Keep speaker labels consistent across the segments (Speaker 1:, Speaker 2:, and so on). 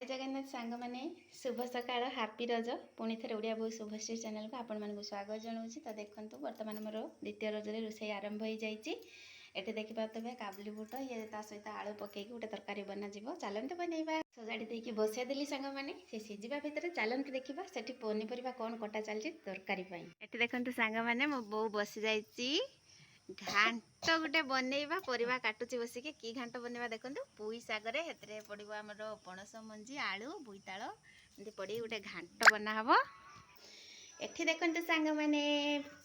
Speaker 1: जगन्नाथ सांग मैंने शुभ सकाळ हापी रज पुणी थे ओडिया बहु शुभश्री चैनल को आपण मानक स्वागत जनाऊँगी। तो देखो बर्तमान मोर द्वितीय रजरे रोषे आरंभ हो जाए। एटे देखि पारे काबुली बुट ये सहित आलू पकईकी गोटे तरकारी बनाଯିब। चलते बनइबा सजाड़ी देकी बसई देली सांग मैंने से सीझा भितर चलते देखा से पनीपरिया कौन कटा चलती तरकारी। एटे देखते सांग मैंने मो बो बसी जाइए घाट गोटे बनइबा परिवा काटुची बसिकी कि घाट बनइबा देखो पुई सागरे हेतरे पड़ो आमर पणस मंजी आलू बोईताल एमती पड़ी गोटे घाट बनाहब। एठी देखते सांग मैंने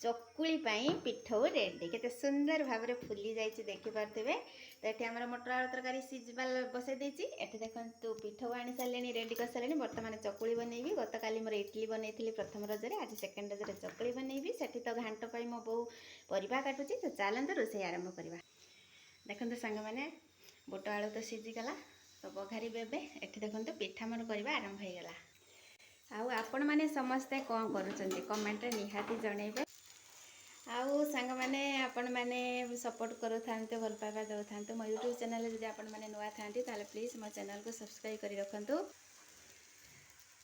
Speaker 1: चकुली पिठौ रेडी केते सुंदर भाव में फुली जाइए देखिपे। तो ये आम मटर आलू तरकारी सीझा बसई देती। एठी देखो पिठौ आनी सारे रेडी कर सारे बर्तमान चकुली बनइबी। गत काली मोर इडली बनई प्रथम रजरे आज सेकेंड रजरे चकुली बनइबी। से तो घाट पर मो बो परिवा काटुची। तो चलते रोषे आरंभ करवा। देखते सांग मैंने बुट आलू तो सीझीगला तो बघारी बेबे एठी देखते पिठा मोर करवा आरंभ हो गला। आउ आपण माने समस्ते कौन करुचंती कमेंट निहाती जणेबे। आउ सांग माने आपण माने सपोर्ट करू थांते भल पाइबा दउ थांते। मो यूट्यूब चैनल जदि आपण माने नुआ थांती ताले प्लीज मो चैनल को सब्सक्राइब करी रखंतु।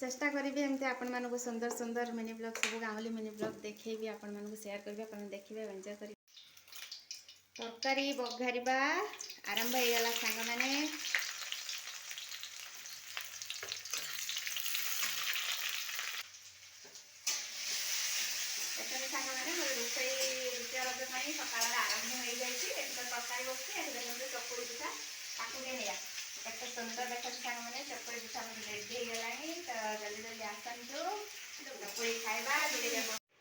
Speaker 1: चेष्टा करिबे एमते आपण मानको सुंदर सुंदर मिनी ब्लॉग सब गांवली मिनी ब्लॉग देखैबी आपण मानको शेयर करबे आपण देखिबे एंजॉय करि। तरकारी बघारिबा आरंभ हो गला सांग माने। सकाल आरंभ हो जाए तरकारी बसती चकुड़ी पिठा ताकूटे नहीं एत सुंदर देखते सांग मैंने चकुड़ी पिठा रेडी हो गला। तो जल्दी जल्दी आसतु चकुड़ी खाइबा।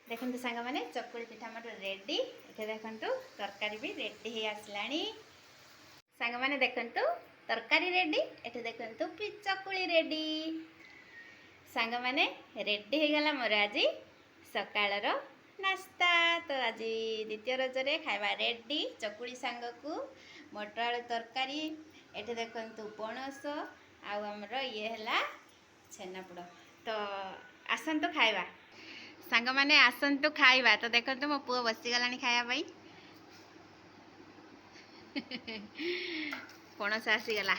Speaker 1: देखते सांग मैंने चकुड़ी पिठा मोर रेडी। ये देखु तरकारी भी रेडी हो आसला सांग मैंने देखु तरकारी रेडी। ये देखु चकुड़ी रेडी सांग मैंने रेडी हो गला मोर आज सकाळ नास्ता। तो आज द्वितीय रजरे खाइबा रेडी चकुड़ी सांग को मटर आलू तरकारी। ये देखु पणस आमर ये है छेनापोड़। तो आसतु खाइबा सांग माने आसतु खाइबा। तो देखो मो पुओ बसीगला खायापाई पणस आसीगला।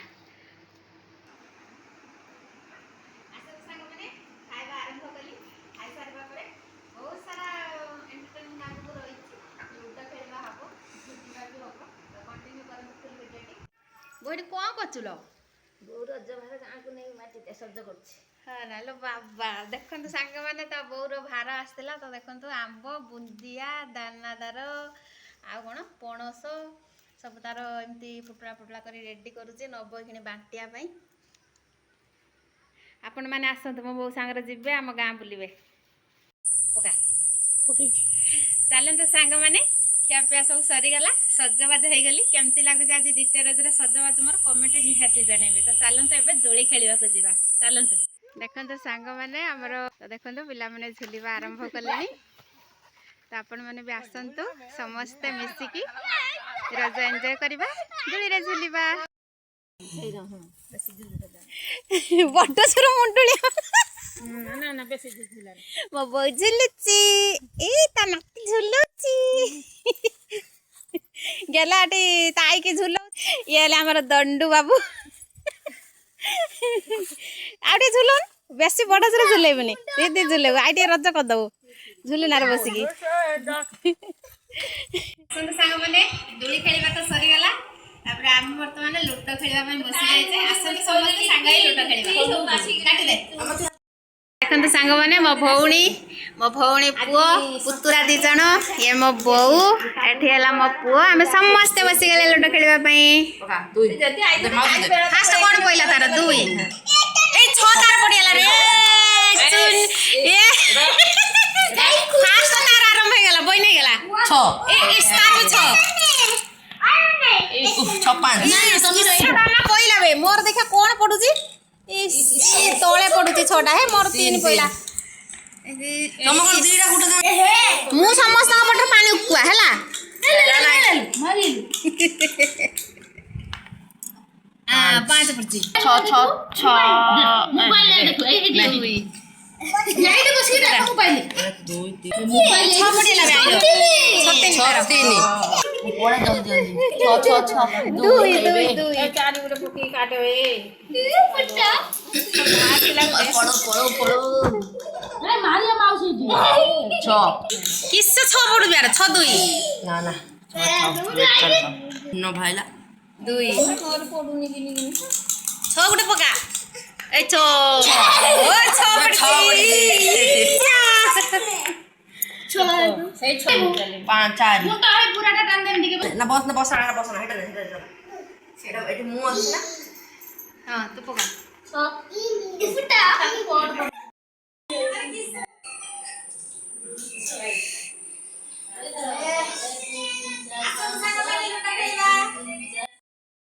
Speaker 1: बोड़ी कौन करचुल
Speaker 2: बो रज भार गाँ को नहीं माटी सज कर।
Speaker 1: हाँ ना लो बाबा देखते सांग मैंने तो बोर भार आसला। तो देखो आंब बुंदिया दानादार आ कौन पणस सब तार एमती फुटला फुटला कर रेडी करुचे नब कि बांटिया। आपण मैंने आसतु मो बो सांग जीवे आम गाँ बुलवे पका चलते सांग मैंने खियापिया सब सरीगला सजबाज हो गली। केमती लगुच आज द्वितीय रजरे सजबाज मोर कमेंट निहाती जनइबे। तो चलते एवं दोली खेलवा जा चलते देखते सांग मैंने आमर देखो पिला मैंने झुलवा आरंभ कले। तो आपण मैंने भी आसतु समस्ते मिसिकी रज एंजॉय करवा दोली रे झुलवा। बड़ सुर मुंडुलिया
Speaker 2: ना ना बेसी झुला
Speaker 1: मो बो झुलुची ए ता नाती झुलुची गेलाटी ताई के झुलो ये हमर दंडू बाबू आटे झुलन बेसी बड़ सुर झुलेबनी दीदी झुले आटे रज कर दबो झुलनार बसिकी। सांग माने दोली खेलिबा तो सरी गला। तापर आम वर्तमान लूडो खेलिबा ପାଇଁ बसी जाइछे। आसन समस्त सांगाई लूडो खेलिबा काटी दे। देखते सांग मैंने मो भौणी पुओ पुतुरा दी जन ये मो बोऊ एठी हला मो पुओ आमे समस्ते बसी गले लूडो खेलिबा ପାଇଁ। फास्ट कोन पहिला तार दुई ए छ तार पडियाला रे चुन ए फास्ट तार आरंभ हो गला बई नै गला 6 ए स्टार 6 ना पहिला बे मोर देखा कोन पडुची तले पड़ुची 6टा है मोर 3 पहिला मु समस्त पटर पानी उकुआ हैला आ 5 पड़ची 6 मोबाइल देखो ए लाइट बसी रे मोबाइल 2 3 मोबाइल 6 पड़ेला बे 6 3 कोड़ा जल्दी जल्दी 6 2 2 4 गुरे फुकी काटो ए पट्टा ଆସିଲା ଗୋଟେ କିସ 6 ପଡୁ ବିଆର 6 2
Speaker 3: ନ ଭାଇଲା
Speaker 1: 2
Speaker 2: ପଡୁନି କିନି
Speaker 1: 6 ଗୋଟେ ପକା ଏ 6 ଓ 6 ପଡୁଛି
Speaker 2: ସେଇ ଛଅ
Speaker 3: 5 4
Speaker 2: ମୁଁ ତ ହେଇ ପୁରାଟା ଟାଣି ଦେମି ଟିକେ
Speaker 3: ନା ବସ ନା ହେଟା ସେଟା ଏଠି ମୁଁ ଅଛି ନା
Speaker 1: ହଁ ତୁ ପକା
Speaker 2: ଇଫଟା ବଡ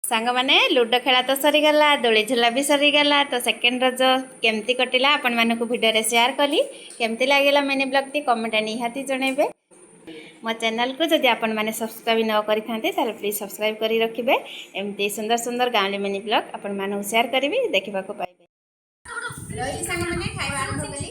Speaker 1: ସାଙ୍ଗମାନେ ଲୁଡୋ ଖେଳା ତ ସରିଗଲା ଦୋଳି ଝୁଲା ବି ସରିଗଲା ତ ସେକେଣ୍ଡ ରଜ କେମିତି କଟିଲା ଆପଣମାନଙ୍କୁ ଭିଡ଼ିଓରେ ସେୟାର କଲି କେମିତି ଲାଗିଲା ମିନି ବ୍ଲଗ୍ଟି କମେଣ୍ଟ ନିହାତି ଜଣାଇବେ ମୋ ଚ୍ୟାନେଲକୁ ଯଦି ଆପଣମାନେ ସବସ୍କ୍ରାଇବ୍ ନ କରିଥାନ୍ତେ ତାହେଲେ ପ୍ଲିଜ୍ ସବସ୍କ୍ରାଇବ୍ କରି ରଖିବେ ଏମିତି ସୁନ୍ଦର ସୁନ୍ଦର ଗାଁଉଲି ମିନି ବ୍ଲଗ୍ ଆପଣମାନଙ୍କୁ ସେୟାର କରିବି ଦେଖିବାକୁ ପାଇବେ ରହିଲି ସାଙ୍ଗମାନେ ଖାଇବା ଆରମ୍ଭ କଲି